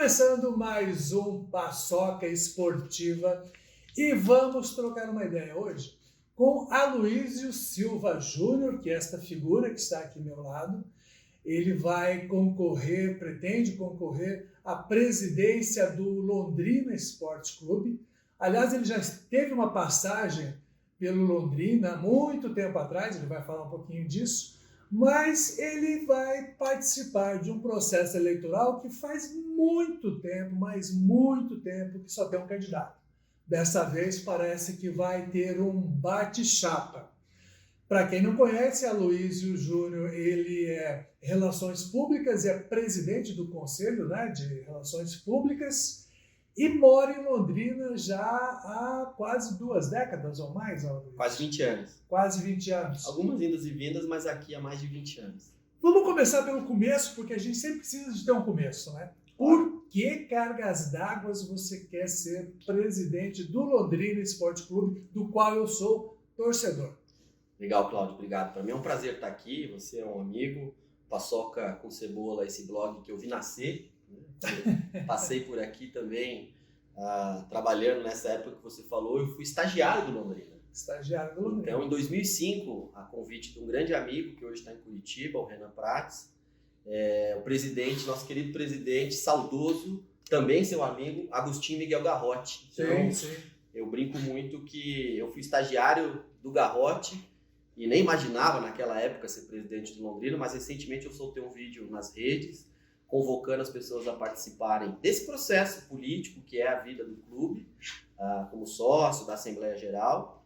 Começando mais um Paçoca Esportiva e vamos trocar uma ideia hoje com Aloísio Silva Júnior, que é esta figura que está aqui ao meu lado. Ele vai concorrer, pretende concorrer à presidência do Londrina Esporte Clube. Aliás, ele já teve uma passagem pelo Londrina há muito tempo atrás, ele vai falar um pouquinho disso, mas ele vai participar de um processo eleitoral que faz muito tempo, mas muito tempo, que só tem um candidato. Dessa vez parece que vai ter um bate-chapa. Para quem não conhece, Aloísio Júnior, ele é Relações Públicas e é presidente do Conselho, de Relações Públicas e mora em Londrina já há quase 2 décadas ou mais, Aloísio? Quase 20 anos. Quase 20 anos. Algumas indas e vindas, mas aqui há mais de 20 anos. Vamos começar pelo começo, porque a gente sempre precisa de ter um começo, né? Por que cargas d'água você quer ser presidente do Londrina Esporte Clube, do qual eu sou torcedor? Legal, Cláudio, obrigado. Para mim é um prazer estar aqui, você é um amigo, Paçoca com Cebola, esse blog que eu vi nascer, né? Passei por aqui também, trabalhando nessa época que você falou, eu fui estagiário do Londrina. Estagiário do Londrina. Então, em 2005, a convite de um grande amigo, que hoje está em Curitiba, o Renan Prates, o presidente, nosso querido presidente, saudoso, também seu amigo, Agostinho Miguel Garrote. Então, sim. Eu brinco muito que eu fui estagiário do Garrote e nem imaginava naquela época ser presidente do Londrina, mas recentemente eu soltei um vídeo nas redes convocando as pessoas a participarem desse processo político que é a vida do clube, como sócio da Assembleia Geral,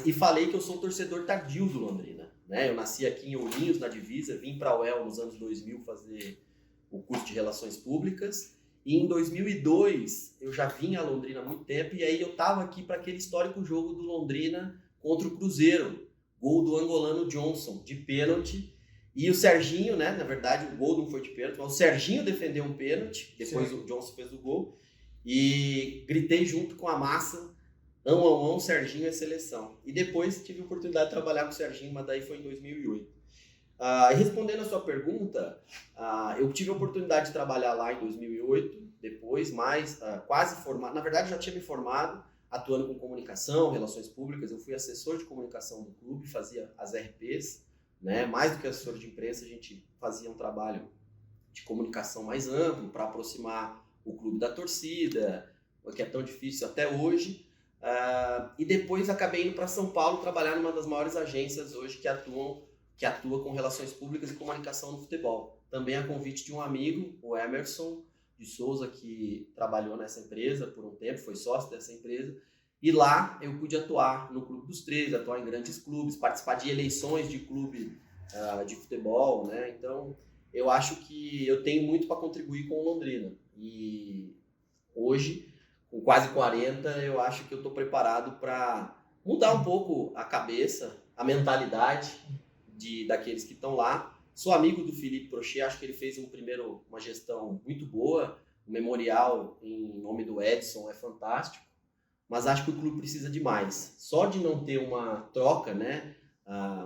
e falei que eu sou torcedor tardio do Londrina. Eu nasci aqui em Ourinhos, na divisa, vim para a UEL nos anos 2000 fazer o curso de Relações Públicas, e em 2002 eu já vim a Londrina há muito tempo, e aí eu estava aqui para aquele histórico jogo do Londrina contra o Cruzeiro, gol do angolano Johnson, de pênalti, e o Serginho, na verdade o gol não foi de pênalti, mas o Serginho defendeu um pênalti, depois o Johnson fez o gol, e gritei junto com a massa, ão, Serginho é seleção. E depois tive a oportunidade de trabalhar com o Serginho, mas daí foi em 2008. E respondendo a sua pergunta, eu tive a oportunidade de trabalhar lá em 2008, depois, quase formado, na verdade já tinha me formado, atuando com comunicação, relações públicas, eu fui assessor de comunicação do clube, fazia as RPs, mais do que assessor de imprensa, a gente fazia um trabalho de comunicação mais amplo para aproximar o clube da torcida, o que é tão difícil até hoje. E depois acabei indo para São Paulo trabalhar numa das maiores agências hoje que atua com relações públicas e comunicação no futebol. Também a convite de um amigo, o Emerson de Souza, que trabalhou nessa empresa por um tempo, foi sócio dessa empresa, e lá eu pude atuar no Clube dos 13, atuar em grandes clubes, participar de eleições de clube de futebol, Então, eu acho que eu tenho muito para contribuir com o Londrina. E hoje, com quase 40, eu acho que eu estou preparado para mudar um pouco a cabeça, a mentalidade daqueles que estão lá. Sou amigo do Felipe Prochet, acho que ele fez uma gestão muito boa, o memorial em nome do Edson é fantástico, mas acho que o clube precisa de mais. Só de não ter uma troca,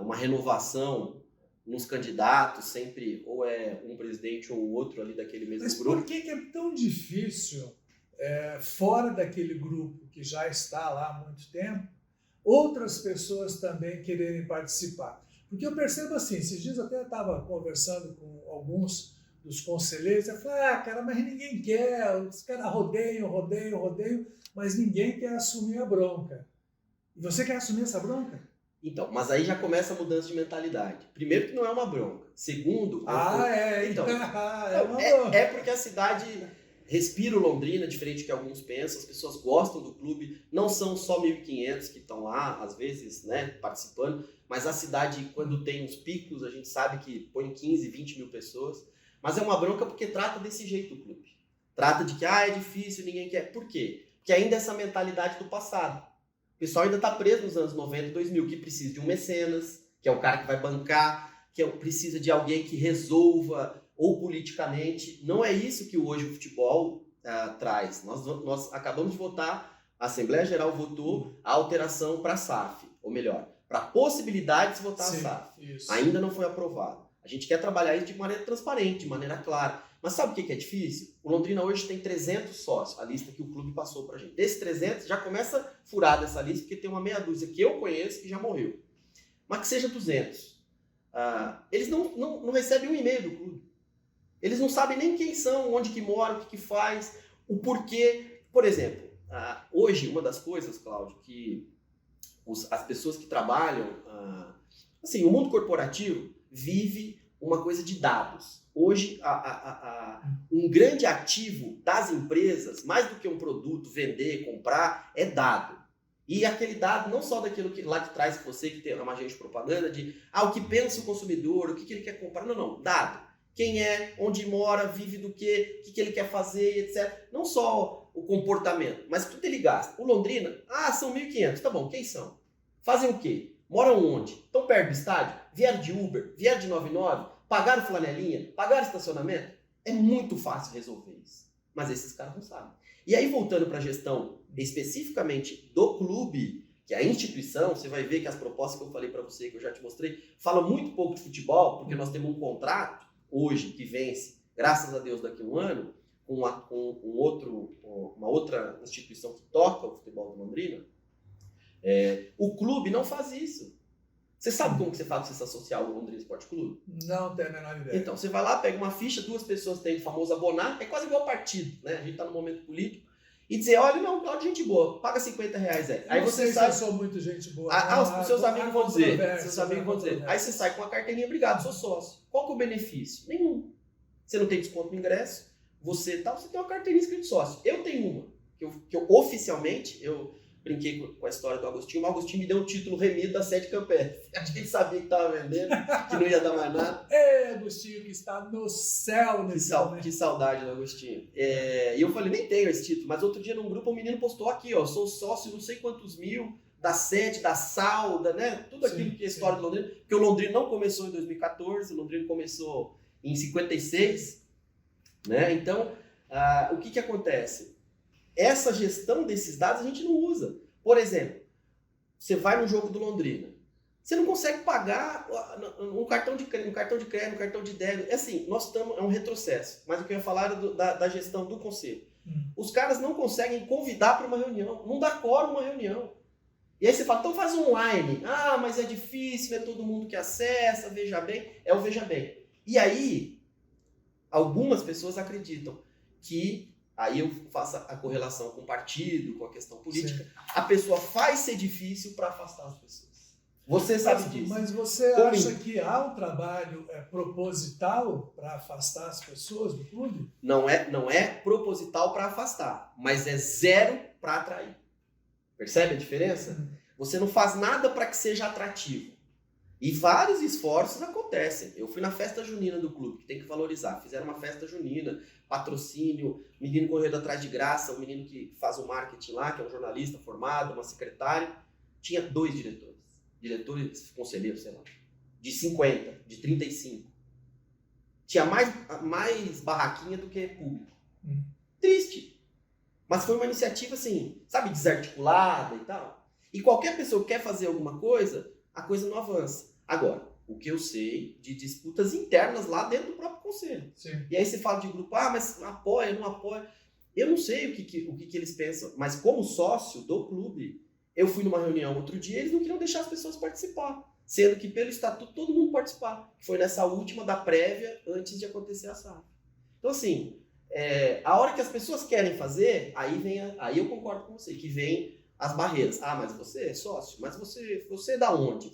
uma renovação nos candidatos, sempre ou é um presidente ou outro ali daquele mesmo grupo. Mas por que é tão difícil, fora daquele grupo que já está lá há muito tempo, outras pessoas também quererem participar? Porque eu percebo assim, esses dias até estava conversando com alguns dos conselheiros, eu falei, cara, mas ninguém quer, os caras rodeiam, mas ninguém quer assumir a bronca. E você quer assumir essa bronca? Então, mas aí já começa a mudança de mentalidade. Primeiro que não é uma bronca. Segundo... Então, é porque a cidade respira o Londrina, diferente do que alguns pensam, as pessoas gostam do clube, não são só 1.500 que estão lá, às vezes, participando, mas a cidade, quando tem uns picos, a gente sabe que põe 15, 20 mil pessoas, mas é uma bronca porque trata desse jeito o clube. Trata de que, é difícil, ninguém quer. Por quê? Porque ainda é essa mentalidade do passado. O pessoal ainda está preso nos anos 90 e 2000, que precisa de um mecenas, que é o cara que vai bancar, que precisa de alguém que resolva, ou politicamente. Não é isso que hoje o futebol traz. Nós acabamos de votar, a Assembleia Geral votou a alteração para a SAF, ou melhor, para a possibilidade de se votar a SAF. Isso. Ainda não foi aprovado. A gente quer trabalhar isso de maneira transparente, de maneira clara. Mas sabe o que é difícil? O Londrina hoje tem 300 sócios, a lista que o clube passou pra gente. Desses 300, já começa furada essa lista, porque tem uma meia dúzia que eu conheço que já morreu. Mas que seja 200. Eles não recebem um e-mail do clube. Eles não sabem nem quem são, onde que moram, o que faz, o porquê. Por exemplo, hoje, uma das coisas, Cláudio, que as pessoas que trabalham... assim, o mundo corporativo vive uma coisa de dados. Hoje, um grande ativo das empresas, mais do que um produto, vender, comprar, é dado. E aquele dado, não só daquilo que lá de trás, você que tem uma agente de propaganda, de o que pensa o consumidor, o que ele quer comprar. Não, dado. Quem é, onde mora, vive do quê, o que ele quer fazer, etc. Não só o comportamento, mas tudo ele gasta. O Londrina, são 1.500, tá bom, quem são? Fazem o quê? Moram onde? Estão perto do estádio? Vieram de Uber? Vieram de 99? Pagaram flanelinha? Pagaram estacionamento? É muito fácil resolver isso. Mas esses caras não sabem. E aí, voltando para a gestão especificamente do clube, que é a instituição, você vai ver que as propostas que eu falei para você, que eu já te mostrei, falam muito pouco de futebol, porque nós temos um contrato hoje que vence, graças a Deus, daqui a um ano, com uma outra instituição que toca o futebol do Londrina. O clube não faz isso. Você sabe como que você faz para se associar ao Londrina Esporte Clube? Não tenho a menor ideia. Então, você vai lá, pega uma ficha, 2 pessoas têm o famoso abonar, é quase igual partido, né? A gente está no momento político. E dizer, olha, não, Cláudio, gente boa, paga R$50 aí. Aí você sai... Eu sou muito gente boa. Os seus amigos vão dizer. Seus amigos vão dizer. Aí você sai com a carteirinha, obrigado, sou sócio. Qual que é o benefício? Nenhum. Você não tem desconto no ingresso, você tem uma carteirinha escrito sócio. Eu tenho uma, que eu oficialmente, eu brinquei com a história do Agostinho, o Agostinho me deu um título remido da Sede Campestre. Acho que ele sabia que estava vendendo, que não ia dar mais nada. Agostinho, que está no céu nesse momento. Que saudade do Agostinho. E eu falei, nem tenho esse título, mas outro dia num grupo um menino postou aqui, ó, sou sócio não sei quantos mil, da Sede, da Salda, né? Tudo aquilo que é a história do Londrina. Porque o Londrina não começou em 2014, o Londrina começou em 56, né? Então, o que acontece? Essa gestão desses dados a gente não usa. Por exemplo, você vai no jogo do Londrina, você não consegue pagar um cartão de crédito, um cartão de débito. É assim, nós estamos, é um retrocesso. Mas o que eu ia falar era da gestão do conselho. Os caras não conseguem convidar para uma reunião, não dá quórum uma reunião. E aí você fala, então faz online. Mas é difícil, é todo mundo que acessa, veja bem. É o veja bem. E aí, algumas pessoas acreditam que... Aí eu faço a correlação com o partido, com a questão política. Sim. A pessoa faz ser difícil para afastar as pessoas. Você sabe disso. Mas você acha que há um trabalho proposital para afastar as pessoas do clube? Não é proposital para afastar, mas é zero para atrair. Percebe a diferença? Você não faz nada para que seja atrativo. E vários esforços acontecem. Eu fui na festa junina do clube, que tem que valorizar. Fizeram uma festa junina, patrocínio, menino correndo atrás de graça, um menino que faz o marketing lá, que é um jornalista formado, uma secretária. Tinha 2 diretores, conselheiros, sei lá, de 50, de 35. Tinha mais barraquinha do que público. Triste. Mas foi uma iniciativa, assim, sabe, desarticulada e tal. E qualquer pessoa que quer fazer alguma coisa, a coisa não avança. Agora, o que eu sei de disputas internas lá dentro do próprio conselho. Sim. E aí você fala de grupo, mas apoia, não apoia. Eu não sei o que eles pensam, mas como sócio do clube, eu fui numa reunião outro dia e eles não queriam deixar as pessoas participar. Sendo que pelo estatuto todo mundo participar. Foi nessa última da prévia, antes de acontecer a SAF. Então assim, a hora que as pessoas querem fazer, aí eu concordo com você, que vem as barreiras. Mas você é sócio? Mas você é da onde?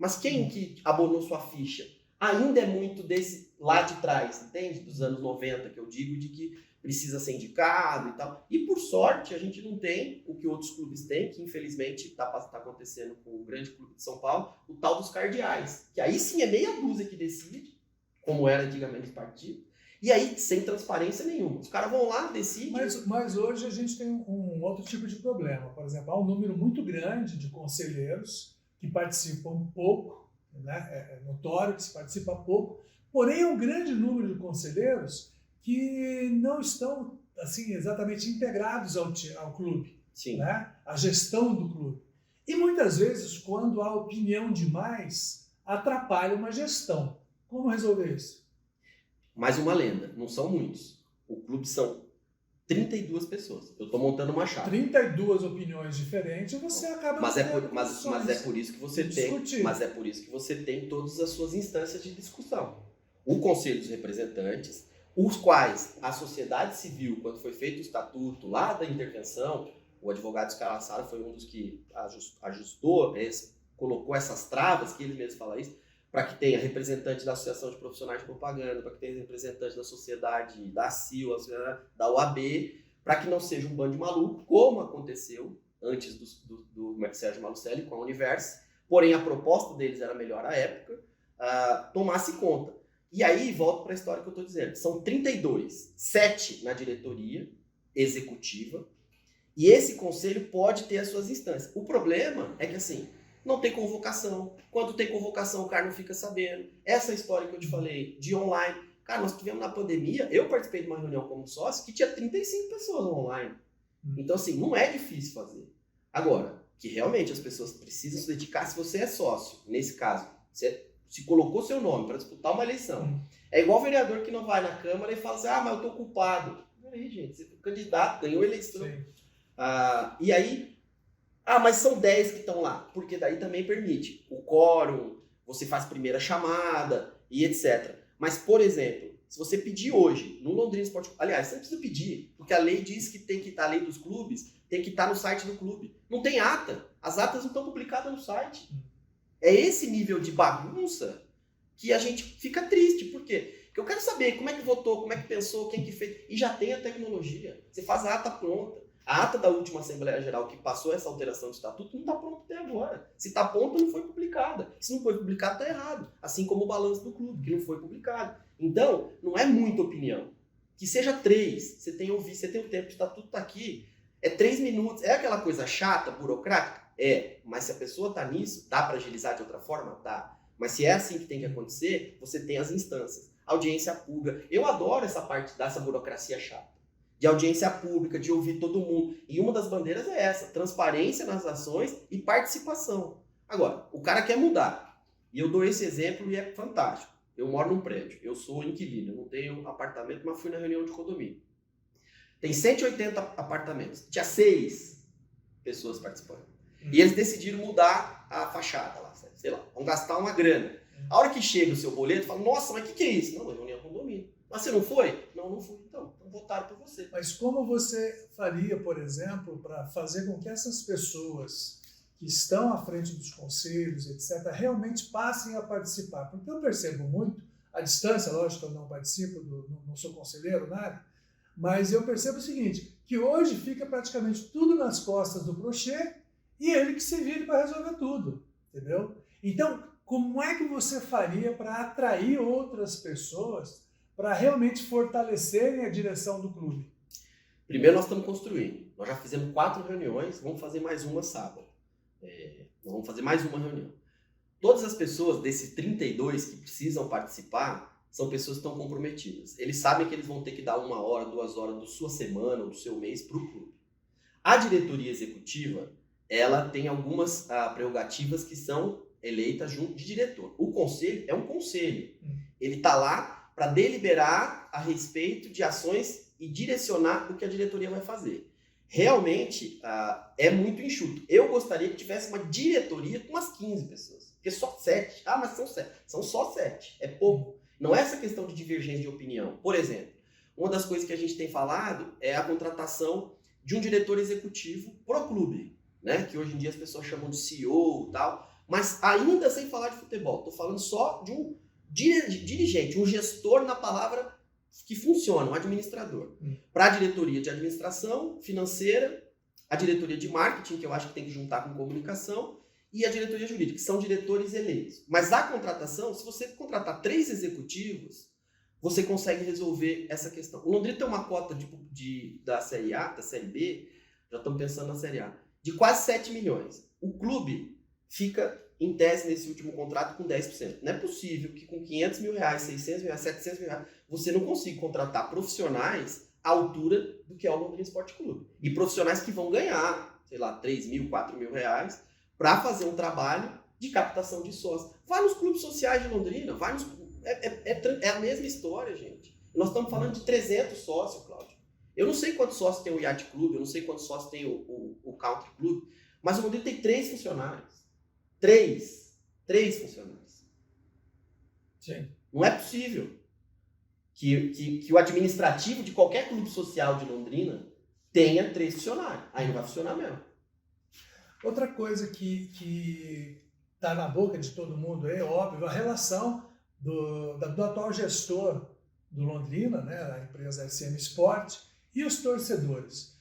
Mas quem que abonou sua ficha? Ainda é muito desse lá de trás, entende? Dos anos 90, que eu digo, de que precisa ser indicado e tal. E por sorte, a gente não tem o que outros clubes têm, que infelizmente está acontecendo com o grande clube de São Paulo, o tal dos cardeais. Que aí sim é meia dúzia que decide, como era antigamente o partido. E aí, sem transparência nenhuma. Os caras vão lá, decidem... Mas hoje a gente tem um outro tipo de problema. Por exemplo, há um número muito grande de conselheiros que participam pouco, né? É notório que se participa pouco, porém é um grande número de conselheiros que não estão assim, exatamente integrados ao clube, Sim. Né? À gestão do clube. E muitas vezes, quando há opinião demais, atrapalha uma gestão. Como resolver isso? mais uma lenda, não são muitos. O clube são 32 pessoas. Eu estou montando uma chave. 32 opiniões diferentes, você acaba... Mas é por isso que você tem... discutir. Mas é por isso que você tem todas as suas instâncias de discussão. O Conselho dos Representantes, os quais a sociedade civil, quando foi feito o estatuto lá da intervenção, o advogado Scalassaro foi um dos que ajustou, colocou essas travas, que ele mesmo fala isso, para que tenha representante da Associação de Profissionais de Propaganda, para que tenha representante da sociedade, da CIL, da OAB, para que não seja um bando de maluco, como aconteceu antes do Sérgio Malucelli com a Universe, porém a proposta deles era melhor à época, tomasse conta. E aí, volto para a história que eu estou dizendo, são 32, 7 na diretoria executiva, e esse conselho pode ter as suas instâncias. O problema é que, assim, não tem convocação. Quando tem convocação, o cara não fica sabendo. Essa história que eu te falei, de online. Cara, nós tivemos na pandemia, eu participei de uma reunião como sócio que tinha 35 pessoas online. Então, assim, não é difícil fazer. Agora, que realmente as pessoas precisam se dedicar, se você é sócio, nesse caso, você se colocou seu nome para disputar uma eleição. É igual o vereador que não vai na Câmara e fala assim, mas eu tô culpado. Peraí, gente, você foi candidato, ganhou a eleição. E aí, mas são 10 que estão lá, porque daí também permite o quórum, você faz primeira chamada e etc. Mas, por exemplo, se você pedir hoje, no Londrina Esporte Clube, aliás, você não precisa pedir, porque a lei diz que tem que estar, a lei dos clubes, tem que estar no site do clube. Não tem ata, as atas não estão publicadas no site. É esse nível de bagunça que a gente fica triste. Por quê? Porque eu quero saber como é que votou, como é que pensou, quem que fez. E já tem a tecnologia. Você faz a ata pronta. A ata da última Assembleia Geral que passou essa alteração de estatuto não está pronta até agora. Se está pronta, não foi publicada. Se não foi publicado, está errado. Assim como o balanço do clube, que não foi publicado. Então, não é muita opinião. Que seja 3. Você tem ouvido, você tem o tempo, o estatuto está aqui. É 3 minutos. É aquela coisa chata, burocrática? Mas se a pessoa está nisso, dá para agilizar de outra forma? Dá. Mas se é assim que tem que acontecer, você tem as instâncias. Audiência pública. Eu adoro essa parte dessa burocracia chata. De audiência pública, de ouvir todo mundo. E uma das bandeiras é essa, transparência nas ações e participação. Agora, o cara quer mudar. E eu dou esse exemplo e é fantástico. Eu moro num prédio, eu sou inquilino, eu não tenho apartamento, mas fui na reunião de condomínio. Tem 180 apartamentos, tinha 6 pessoas participando. E eles decidiram mudar a fachada lá, sei lá, vão gastar uma grana. A hora que chega o seu boleto, fala, nossa, mas o que é isso? Não, é reunião de condomínio. Mas você não foi? Não, não fui. Então votaram por você. Mas como você faria, por exemplo, para fazer com que essas pessoas que estão à frente dos conselhos, etc., realmente passem a participar? Porque eu percebo muito, à distância, lógico que eu não participo, não sou conselheiro, nada, mas eu percebo o seguinte, que hoje fica praticamente tudo nas costas do Prochet e ele que se vire para resolver tudo, entendeu? Então, como é que você faria para atrair outras pessoas para realmente fortalecerem a direção do clube? Primeiro nós estamos construindo. Nós já fizemos 4 reuniões, vamos fazer mais uma sábado. Nós vamos fazer mais uma reunião. Todas as pessoas desses 32 que precisam participar são pessoas que estão comprometidas. Eles sabem que eles vão ter que dar 1 hora, 2 horas da sua semana ou do seu mês para o clube. A diretoria executiva, ela tem algumas prerrogativas que são eleitas junto de diretor. O conselho é um conselho. Ele está lá para deliberar a respeito de ações e direcionar o que a diretoria vai fazer. Realmente, é muito enxuto. Eu gostaria que tivesse uma diretoria com umas 15 pessoas. Porque só 7. Mas são 7. São só 7. É pouco. Não é essa questão de divergência de opinião. Por exemplo, uma das coisas que a gente tem falado é a contratação de um diretor executivo pro clube, né? Que hoje em dia as pessoas chamam de CEO e tal. Mas ainda sem falar de futebol. Estou falando só de um dirigente, um gestor na palavra que funciona, um administrador. Para a diretoria de administração financeira, a diretoria de marketing, que eu acho que tem que juntar com comunicação, e a diretoria jurídica, que são diretores eleitos. Mas a contratação, se você contratar 3 executivos, você consegue resolver essa questão. O Londrina tem uma cota da Série A, da Série B, já estamos pensando na Série A, de quase 7 milhões. O clube fica, em tese, nesse último contrato com 10%. Não é possível que com 500 mil reais, 600 mil reais, 700 mil reais, você não consiga contratar profissionais à altura do que é o Londrina Esporte Clube. E profissionais que vão ganhar, sei lá, 3 mil, 4 mil reais para fazer um trabalho de captação de sócios. Vai nos clubes sociais de Londrina, vai É a mesma história, gente. Nós estamos falando de 300 sócios, Cláudio. Eu não sei quantos sócios tem o Yacht Club, eu não sei quantos sócios tem o Country Club, mas o Londrina tem 3 funcionários. 3 funcionários. Sim. Não é possível que o administrativo de qualquer clube social de Londrina tenha 3 funcionários. Aí não vai funcionar mesmo. Outra coisa que está na boca de todo mundo é óbvio, a relação do atual gestor do Londrina, né, da empresa SM Sport, e os torcedores.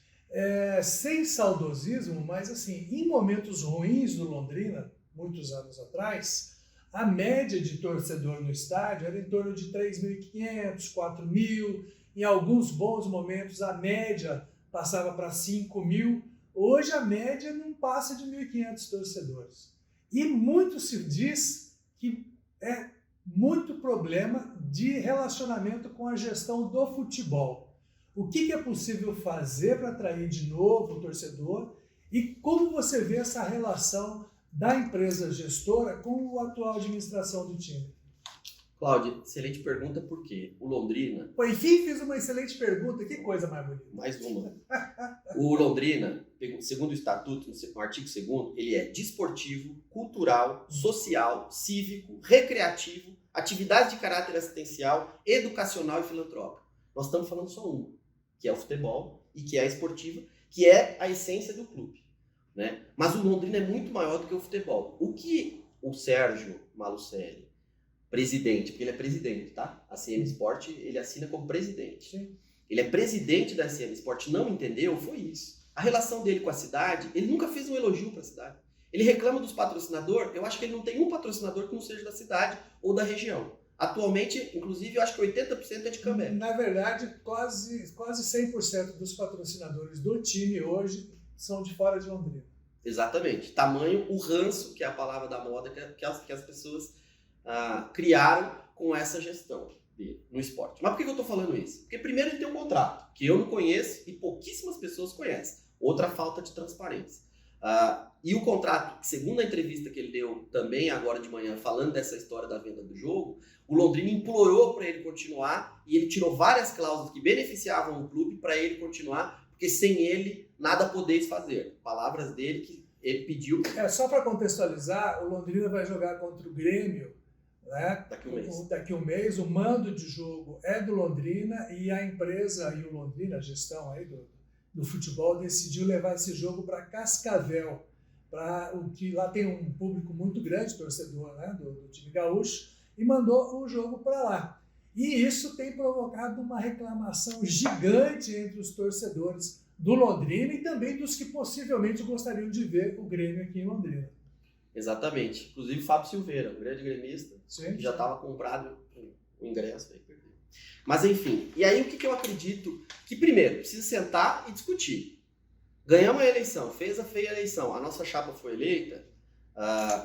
Sem saudosismo, mas assim, em momentos ruins do Londrina, muitos anos atrás, a média de torcedor no estádio era em torno de 3.500, 4.000, em alguns bons momentos a média passava para 5.000, hoje a média não passa de 1.500 torcedores. E muito se diz que é muito problema de relacionamento com a gestão do futebol. O que é possível fazer para atrair de novo o torcedor e como você vê essa relação da empresa gestora com a atual administração do time? Cláudio, excelente pergunta, por quê? O Londrina... Pô, enfim, fiz uma excelente pergunta, que coisa mais bonita. Mais uma. O Londrina, segundo o estatuto, no artigo 2º, ele é desportivo, cultural, social, cívico, recreativo, atividades de caráter assistencial, educacional e filantrópico. Nós estamos falando só uma, que é o futebol e que é a esportiva, que é a essência do clube, né? Mas o Londrina é muito maior do que o futebol. O que o Sérgio Malucelli, presidente, porque ele é presidente, tá? A CM Sport, ele assina como presidente. Sim. Ele é presidente da CM Sport, não entendeu? Foi isso. A relação dele com a cidade, ele nunca fez um elogio para a cidade. Ele reclama dos patrocinadores, eu acho que ele não tem um patrocinador que não seja da cidade ou da região. Atualmente, inclusive, eu acho que 80% é de Cambé. Na verdade, quase 100% dos patrocinadores do time hoje são de fora de Londrina. Exatamente. Tamanho o ranço, que é a palavra da moda, que as pessoas criaram com essa gestão dele no esporte. Mas por que eu estou falando isso? Porque primeiro ele tem um contrato, que eu não conheço e pouquíssimas pessoas conhecem. Outra falta de transparência. E o contrato, segundo a entrevista que ele deu também agora de manhã, falando dessa história da venda do jogo, o Londrina implorou para ele continuar e ele tirou várias cláusulas que beneficiavam o clube para ele continuar, porque sem ele nada podeis fazer. Palavras dele que ele pediu. Só para contextualizar, o Londrina vai jogar contra o Grêmio, né? Daqui um mês. O mando de jogo é do Londrina e a empresa e o Londrina, a gestão aí do futebol, decidiu levar esse jogo para Cascavel, para o que lá tem um público muito grande, torcedor, né, do time gaúcho, e mandou o jogo para lá. E isso tem provocado uma reclamação gigante entre os torcedores do Londrina e também dos que possivelmente gostariam de ver o Grêmio aqui em Londrina. Exatamente. Inclusive Fábio Silveira, um grande gremista, Sim. que já estava comprado o ingresso. Aí perdeu. Mas enfim, e aí o que eu acredito? Que primeiro, precisa sentar e discutir. Ganhamos a eleição, fez a feia eleição, a nossa chapa foi eleita,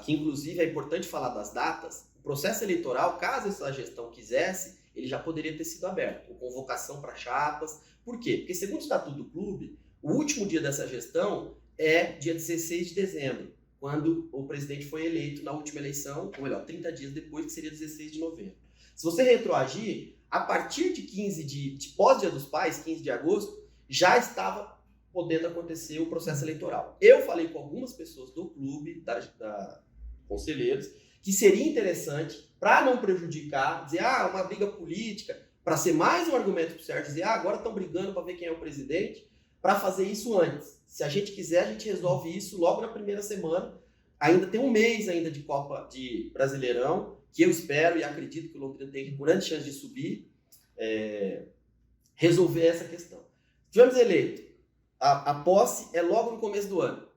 que inclusive é importante falar das datas, o processo eleitoral, caso essa gestão quisesse, ele já poderia ter sido aberto, com convocação para chapas. Por quê? Porque segundo o estatuto do clube, o último dia dessa gestão é dia 16 de dezembro, quando o presidente foi eleito na última eleição, ou melhor, 30 dias depois, que seria 16 de novembro. Se você retroagir, a partir de 15 de pós-dia dos pais, 15 de agosto, já estava podendo acontecer o processo eleitoral. Eu falei com algumas pessoas do clube, da conselheiros, que seria interessante, para não prejudicar, dizer, uma briga política, para ser mais um argumento para o Sérgio, dizer, agora estão brigando para ver quem é o presidente, para fazer isso antes. Se a gente quiser, a gente resolve isso logo na primeira semana. Ainda tem um mês ainda de Copa de Brasileirão, que eu espero e acredito que o Londrina tem grande chance de subir, resolver essa questão. Tivemos eleito. A posse é logo no começo do ano.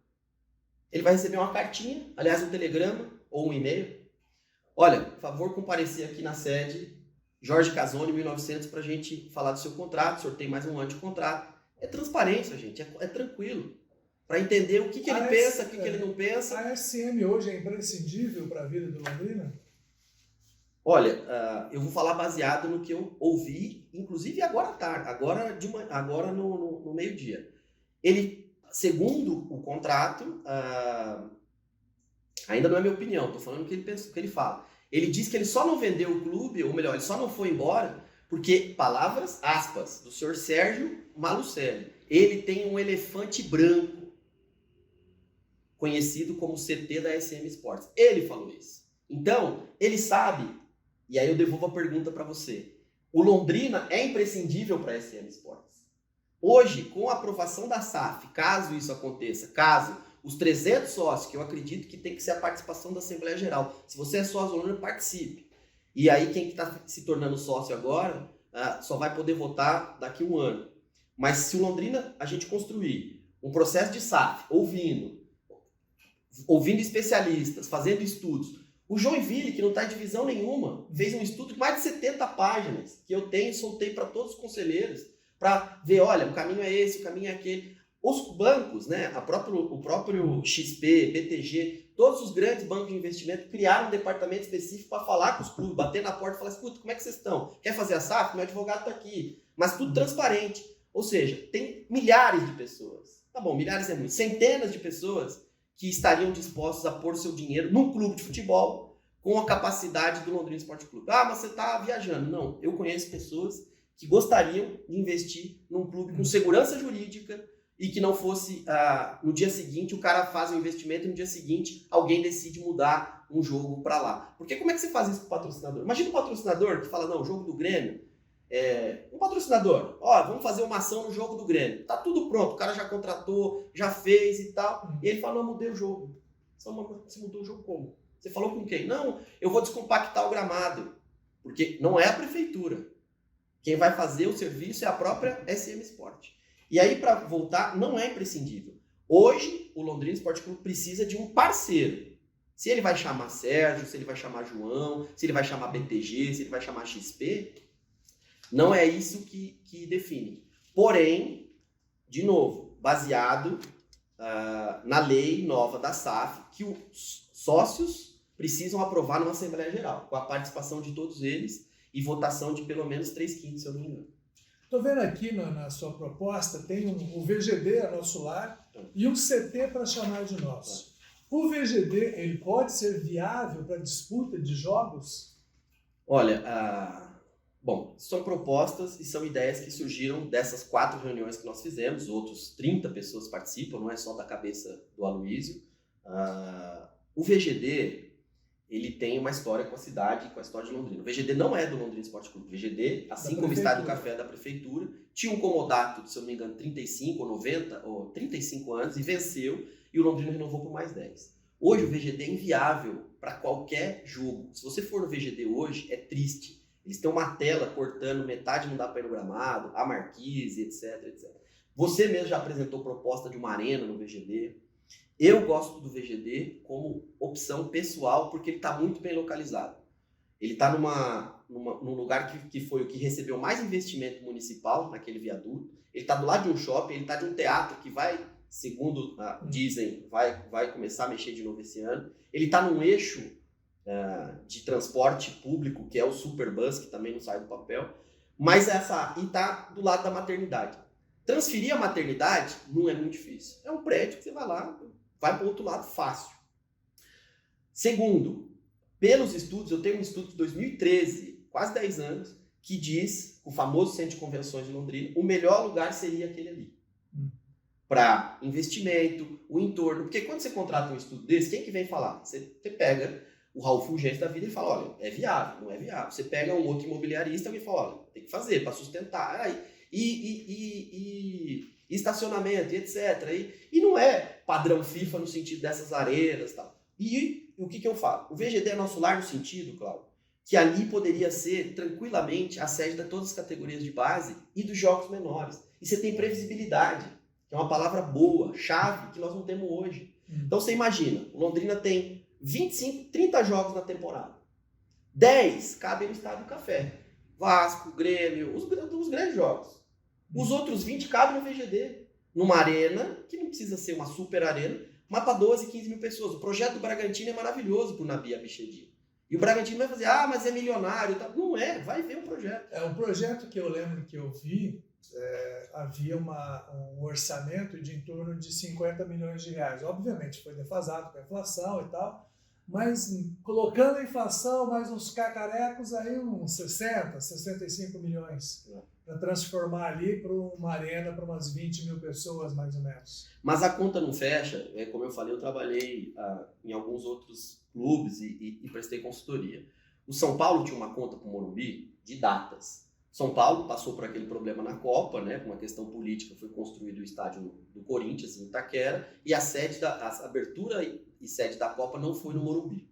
Ele vai receber uma cartinha, aliás, um telegrama ou um e-mail. Olha, por favor, comparecer aqui na sede Jorge Casoni, 1900, para a gente falar do seu contrato, sorteio mais um ano de contrato. É transparência, gente, é tranquilo. Para entender o que ele pensa, o que ele não pensa. A SM hoje é imprescindível para a vida do Londrina? Olha, eu vou falar baseado no que eu ouvi, inclusive agora à tarde, agora no meio-dia. Ele, segundo o contrato, ainda não é minha opinião, estou falando o que ele pensa, o que ele fala. Ele diz que ele só não vendeu o clube, ou melhor, ele só não foi embora, porque, palavras, aspas, do senhor Sérgio Malucelli, ele tem um elefante branco, conhecido como CT da SM Sports. Ele falou isso. Então, ele sabe, e aí eu devolvo a pergunta para você, o Londrina é imprescindível para a SM Sports. Hoje, com a aprovação da SAF, caso isso aconteça, caso os 300 sócios, que eu acredito que tem que ser a participação da Assembleia Geral, se você é sócio Londrina, participe. E aí quem está se tornando sócio agora só vai poder votar daqui a um ano. Mas se o Londrina, a gente construir um processo de SAF, ouvindo especialistas, fazendo estudos, o Joinville, que não está em divisão nenhuma, fez um estudo de mais de 70 páginas, que eu tenho e soltei para todos os conselheiros, para ver, olha, o caminho é esse, o caminho é aquele. Os bancos, né, o próprio XP, BTG, todos os grandes bancos de investimento criaram um departamento específico para falar com os clubes, bater na porta e falar, escuta, como é que vocês estão? Quer fazer a SAF? Meu advogado está aqui. Mas tudo transparente. Ou seja, tem milhares de pessoas. Tá bom, milhares é muito. Centenas de pessoas que estariam dispostos a pôr seu dinheiro num clube de futebol com a capacidade do Londrina Esporte Clube. Ah, mas você está viajando. Não, eu conheço pessoas que gostariam de investir num clube com segurança jurídica e que não fosse, no dia seguinte, o cara faz um investimento e no dia seguinte alguém decide mudar um jogo para lá. Porque como é que você faz isso com o patrocinador? Imagina um patrocinador que fala, não, o jogo do Grêmio, um patrocinador, vamos fazer uma ação no jogo do Grêmio. Tá tudo pronto, o cara já contratou, já fez e tal. E ele fala, não, mudei o jogo. Você mudou o jogo como? Você falou com quem? Não, eu vou descompactar o gramado. Porque não é a prefeitura. Quem vai fazer o serviço é a própria SM Sport. E aí, para voltar, não é imprescindível. Hoje, o Londrina Esporte Clube precisa de um parceiro. Se ele vai chamar Sérgio, se ele vai chamar João, se ele vai chamar BTG, se ele vai chamar XP, não é isso que define. Porém, de novo, baseado na lei nova da SAF, que os sócios precisam aprovar numa Assembleia Geral, com a participação de todos eles e votação de pelo menos 3/5, se eu não me engano. Estou vendo aqui na sua proposta, tem o VGD, a Nosso Lar, e um CT para chamar de nosso. O VGD, ele pode ser viável para disputa de jogos? Olha, bom, são propostas e são ideias que surgiram dessas 4 reuniões que nós fizemos, outros 30 pessoas participam, não é só da cabeça do Aloysio. O VGD, ele tem uma história com a cidade, com a história de Londrina. O VGD não é do Londrina Esporte Clube. O VGD, assim como o Estádio do Café da Prefeitura, tinha um comodato, se eu não me engano, 35 ou 90, ou 35 anos, e venceu, e o Londrina renovou por mais 10. Hoje o VGD é inviável para qualquer jogo. Se você for no VGD hoje, é triste. Eles têm uma tela cortando, metade não dá para ir no gramado, a marquise, etc, etc. Você mesmo já apresentou proposta de uma arena no VGD. Eu gosto do VGD como opção pessoal porque ele está muito bem localizado. Ele está num lugar que foi o que recebeu mais investimento municipal, naquele viaduto. Ele está do lado de um shopping, ele está de um teatro que vai, segundo dizem, vai começar a mexer de novo esse ano. Ele está num eixo de transporte público, que é o Superbus, que também não sai do papel. Mas e está do lado da maternidade. Transferir a maternidade não é muito difícil. É um prédio que você vai lá, vai para o outro lado fácil. Segundo, pelos estudos, eu tenho um estudo de 2013, quase 10 anos, que diz, o famoso Centro de Convenções de Londrina, o melhor lugar seria aquele ali. Para investimento, o entorno. Porque quando você contrata um estudo desse, quem que vem falar? Você pega o Raul Fulgente da vida e fala, olha, é viável, não é viável. Você pega um outro imobiliarista e fala, olha, tem que fazer para sustentar. E estacionamento, e etc. E não é padrão FIFA no sentido dessas arenas e tal. E o que eu falo? O VGD é Nosso Lar no sentido, Cláudio, que ali poderia ser tranquilamente a sede de todas as categorias de base e dos jogos menores. E você tem previsibilidade, que é uma palavra boa, chave, que nós não temos hoje. Então você imagina, o Londrina tem 25, 30 jogos na temporada. 10 cabem no Estádio do Café. Vasco, Grêmio, os grandes jogos. Os outros 20 cabem no VGD, numa arena, que não precisa ser uma super arena, mas para 12, 15 mil pessoas. O projeto do Bragantino é maravilhoso para o Nabi Abichedi. E o Bragantino vai fazer, mas é milionário. Tá? Não é, vai ver o projeto. Um projeto que eu lembro que eu vi, havia um orçamento de em torno de 50 milhões de reais. Obviamente foi defasado com a inflação e tal, mas colocando a inflação, mais uns cacarecos, aí uns 60, 65 milhões para transformar ali para uma arena para umas 20 mil pessoas, mais ou menos. Mas a conta não fecha, como eu falei, eu trabalhei em alguns outros clubes e prestei consultoria. O São Paulo tinha uma conta para o Morumbi de datas. São Paulo passou por aquele problema na Copa, né, por uma questão política, foi construído o estádio do Corinthians, em Itaquera, e a abertura e sede da Copa não foi no Morumbi.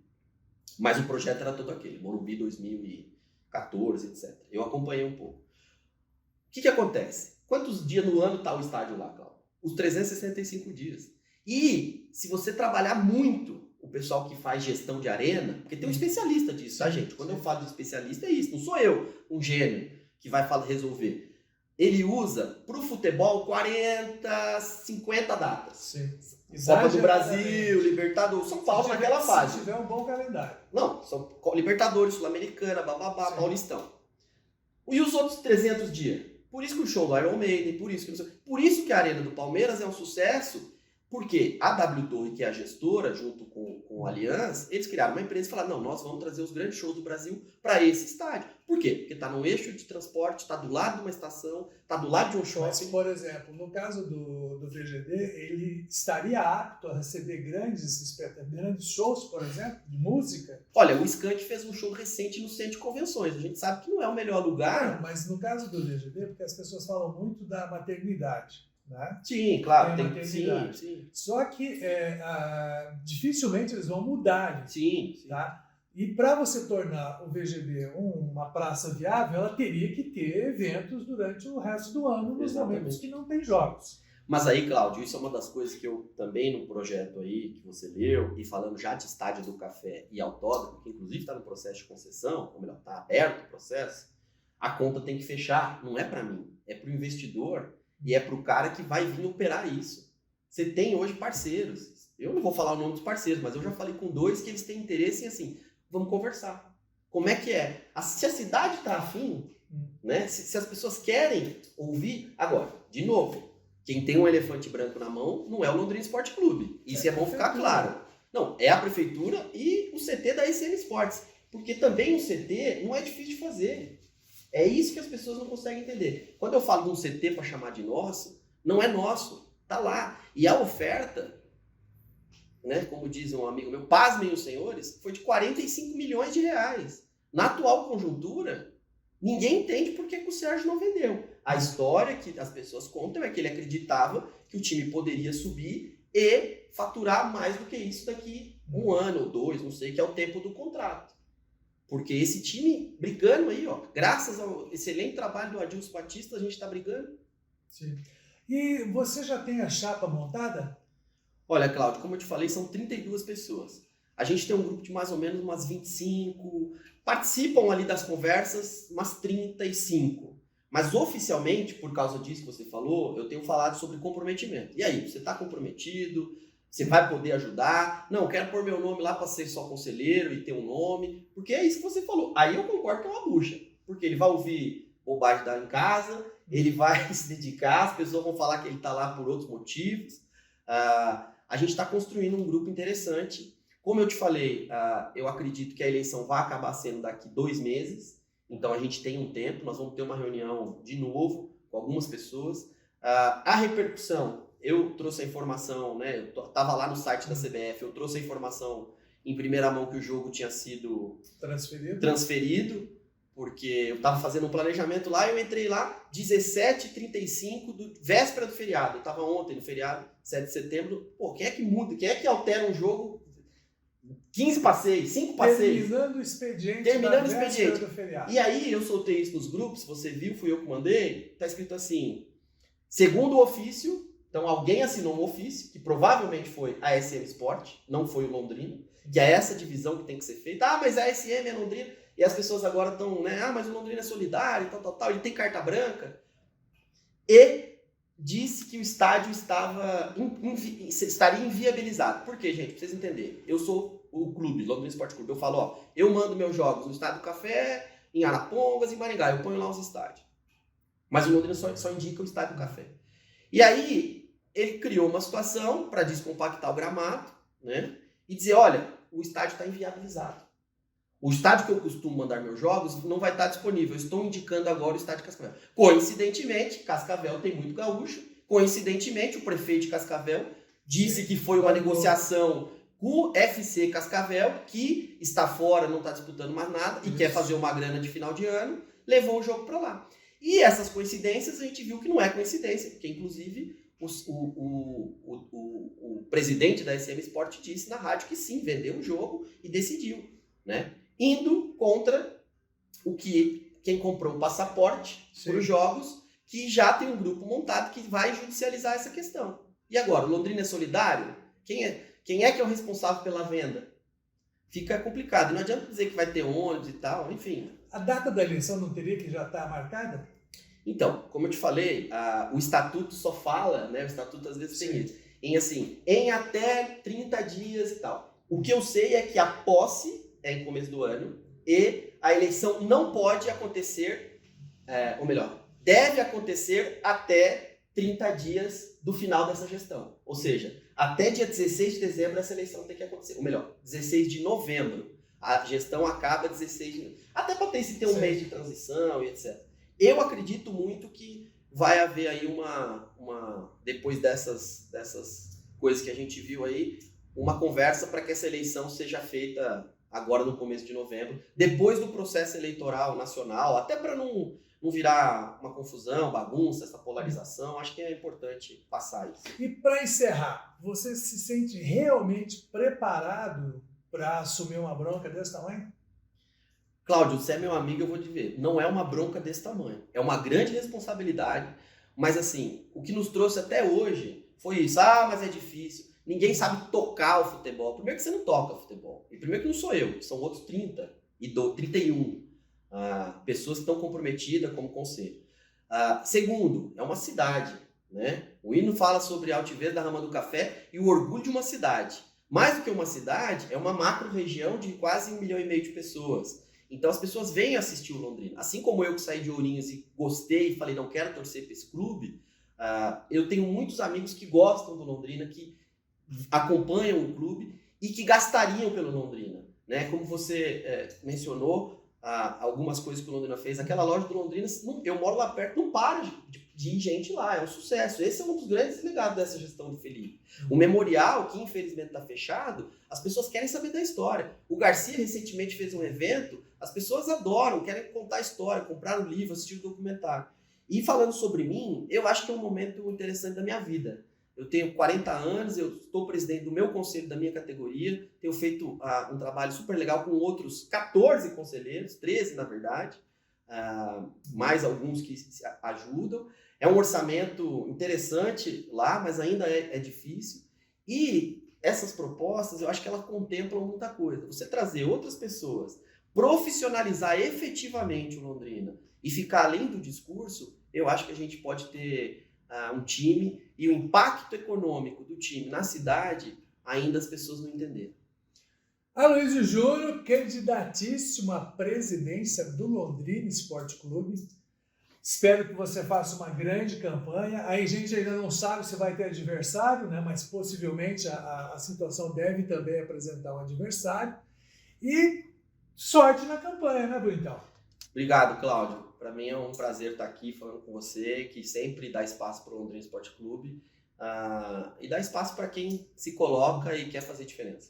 Mas o projeto era todo aquele, Morumbi 2014, etc. Eu acompanhei um pouco. O que acontece? Quantos dias no ano está o estádio lá, Cláudio? Os 365 dias. E se você trabalhar muito, o pessoal que faz gestão de arena, porque tem um especialista disso, tá, gente? Quando eu falo de especialista é isso, não sou eu, um gênio, que vai resolver. Ele usa para o futebol 40, 50 datas. Sim. Copa do Brasil, Libertadores, São Paulo naquela fase. Se tiver um bom calendário. Não, são Libertadores, Sul-Americana, bababá, Paulistão. E os outros 300 dias? Por isso que o show do Iron Maiden, por isso que a Arena do Palmeiras é um sucesso, porque a W Torre, que é a gestora, junto com o Allianz, eles criaram uma empresa e falaram, não, nós vamos trazer os grandes shows do Brasil para esse estádio. Por quê? Porque está no eixo de transporte, está do lado de uma estação, está do lado de um shopping. Mas, por exemplo, no caso do VGD, ele estaria apto a receber grandes shows, por exemplo, de música? Olha, o Skank fez um show recente no Centro de Convenções. A gente sabe que não é o melhor lugar. Não, mas no caso do VGD, porque as pessoas falam muito da maternidade. Né? Sim, claro. Sim. Só que dificilmente eles vão mudar. Sim. Tá? E para você tornar o VGD uma praça viável, ela teria que ter eventos durante o resto do ano, nos momentos que não tem jogos. Mas aí, Cláudio, isso é uma das coisas que eu também no projeto aí, que você leu, e falando já de Estádio do Café e autódromo, que inclusive está no processo de concessão, ou melhor, está aberto o processo, a conta tem que fechar, não é para mim, é para o investidor. E é para o cara que vai vir operar isso. Você tem hoje parceiros. Eu não vou falar o nome dos parceiros, mas eu já falei com 2 que eles têm interesse em assim, vamos conversar. Como é que é? Se a cidade está afim, né? Se as pessoas querem ouvir... Agora, de novo, quem tem um elefante branco na mão não é o Londrina Esporte Clube. Isso é bom ficar claro. Não, é a prefeitura e o CT da SN Esportes. Porque também o CT não é difícil de fazer. É isso que as pessoas não conseguem entender. Quando eu falo de um CT para chamar de nosso, não é nosso, tá lá. E a oferta, né, como diz um amigo meu, pasmem os senhores, foi de 45 milhões de reais. Na atual conjuntura, ninguém entende por que o Sérgio não vendeu. A história que as pessoas contam é que ele acreditava que o time poderia subir e faturar mais do que isso daqui 1 ano ou 2, não sei, que é o tempo do contrato. Porque esse time brigando aí, ó, graças ao excelente trabalho do Adilson Batista, a gente está brigando. Sim. E você já tem a chapa montada? Olha, Cláudio, como eu te falei, são 32 pessoas. A gente tem um grupo de mais ou menos umas 25, participam ali das conversas umas 35. Mas oficialmente, por causa disso que você falou, eu tenho falado sobre comprometimento. E aí, você está comprometido? Você vai poder ajudar? Não, quero pôr meu nome lá para ser só conselheiro e ter um nome. Porque é isso que você falou. Aí eu concordo que é uma bucha. Porque ele vai ouvir bobagem em casa, ele vai se dedicar, as pessoas vão falar que ele está lá por outros motivos. A gente está construindo um grupo interessante. Como eu te falei, eu acredito que a eleição vai acabar sendo daqui 2 meses. Então a gente tem um tempo, nós vamos ter uma reunião de novo com algumas pessoas. A repercussão... Eu trouxe a informação, né? Eu estava lá no site da CBF, eu trouxe a informação em primeira mão que o jogo tinha sido transferido, porque eu estava fazendo um planejamento lá e eu entrei lá 17h35, véspera do feriado. Eu estava ontem no feriado, 7 de setembro. Pô, quem é que muda? Quem é que altera um jogo 15 para 6, 5 para 6? Terminando o expediente. Do feriado. E aí eu soltei isso nos grupos, você viu, fui eu que mandei, tá escrito assim, segundo o ofício. Então alguém assinou um ofício, que provavelmente foi a SM Sport, não foi o Londrina, que é essa divisão que tem que ser feita. Mas a SM é Londrina, e as pessoas agora estão, né? Mas o Londrina é solidário, tal, ele tem carta branca. E disse que o estádio estaria inviabilizado. Por quê, gente? Pra vocês entenderem. Eu sou o clube, Londrina Esporte Clube. Eu falo, ó, eu mando meus jogos no Estádio do Café, em Arapongas, em Maringá. Eu ponho lá os estádios. Mas o Londrina só indica o Estádio do Café. E aí... ele criou uma situação para descompactar o gramado, né? E dizer, olha, o estádio está inviabilizado. O estádio que eu costumo mandar meus jogos não vai estar disponível. Eu estou indicando agora o estádio de Cascavel. Coincidentemente, Cascavel tem muito gaúcho. Coincidentemente, o prefeito de Cascavel disse que foi uma negociação com o FC Cascavel, que está fora, não está disputando mais nada e quer fazer uma grana de final de ano, levou o jogo para lá. E essas coincidências a gente viu que não é coincidência, porque inclusive o presidente da SM Sport disse na rádio que sim, vendeu o jogo e decidiu, né? Indo contra quem comprou o passaporte para os jogos, que já tem um grupo montado que vai judicializar essa questão. E agora, o Londrina é solidário? Quem é que é o responsável pela venda? Fica complicado. Não adianta dizer que vai ter ônibus e tal, enfim. A data da eleição não teria que já estar marcada? Então, como eu te falei, o estatuto só fala, né? O estatuto às vezes tem isso, em até 30 dias e tal. O que eu sei é que a posse é em começo do ano e a eleição não pode acontecer, ou melhor, deve acontecer até 30 dias do final dessa gestão. Ou seja, até dia 16 de dezembro essa eleição tem que acontecer. Ou melhor, 16 de novembro. A gestão acaba 16 de novembro. Até para ter um mês de transição e etc. Eu acredito muito que vai haver aí depois dessas coisas que a gente viu aí, uma conversa para que essa eleição seja feita agora no começo de novembro, depois do processo eleitoral nacional, até para não virar uma confusão, bagunça, essa polarização. Acho que é importante passar isso. E para encerrar, você se sente realmente preparado para assumir uma bronca desse tamanho? Cláudio, você é meu amigo, eu vou te ver. Não é uma bronca desse tamanho. É uma grande responsabilidade, mas assim, o que nos trouxe até hoje foi isso. Mas é difícil. Ninguém sabe tocar o futebol. Primeiro que você não toca futebol. E primeiro que não sou eu, são outros 30 e 31 pessoas que estão comprometidas como conselho. Segundo, é uma cidade, né? O hino fala sobre a altivez da Rama do Café e o orgulho de uma cidade. Mais do que uma cidade, é uma macro-região de quase 1,5 milhão de pessoas. Então as pessoas vêm assistir o Londrina. Assim como eu que saí de Ourinhos e gostei e falei, não quero torcer para esse clube, eu tenho muitos amigos que gostam do Londrina, que acompanham o clube e que gastariam pelo Londrina, né? Como você mencionou, algumas coisas que o Londrina fez. Aquela loja do Londrina, eu moro lá perto, não para de ir gente lá, é um sucesso. Esse é um dos grandes legados dessa gestão do Felipe. O memorial, que infelizmente está fechado, as pessoas querem saber da história. O Garcia recentemente fez um evento, as pessoas adoram, querem contar a história, comprar o livro, assistir o documentário. E falando sobre mim, eu acho que é um momento interessante da minha vida. Eu tenho 40 anos, eu estou presidente do meu conselho, da minha categoria, tenho feito um trabalho super legal com outros 14 conselheiros, 13 na verdade, mais alguns que ajudam. É um orçamento interessante lá, mas ainda é difícil. E essas propostas, eu acho que elas contemplam muita coisa. Você trazer outras pessoas, profissionalizar efetivamente o Londrina e ficar além do discurso, eu acho que a gente pode ter um time, e o impacto econômico do time na cidade, ainda as pessoas não entenderam. Aloysio Júnior, candidatíssimo à presidência do Londrina Esporte Clube. Espero que você faça uma grande campanha. Aí a gente ainda não sabe se vai ter adversário, né? Mas possivelmente a situação deve também apresentar um adversário. E sorte na campanha, né, Bruntão? Obrigado, Cláudio. Para mim é um prazer estar aqui falando com você, que sempre dá espaço para o Londrina Esporte Clube e dá espaço para quem se coloca e quer fazer diferença.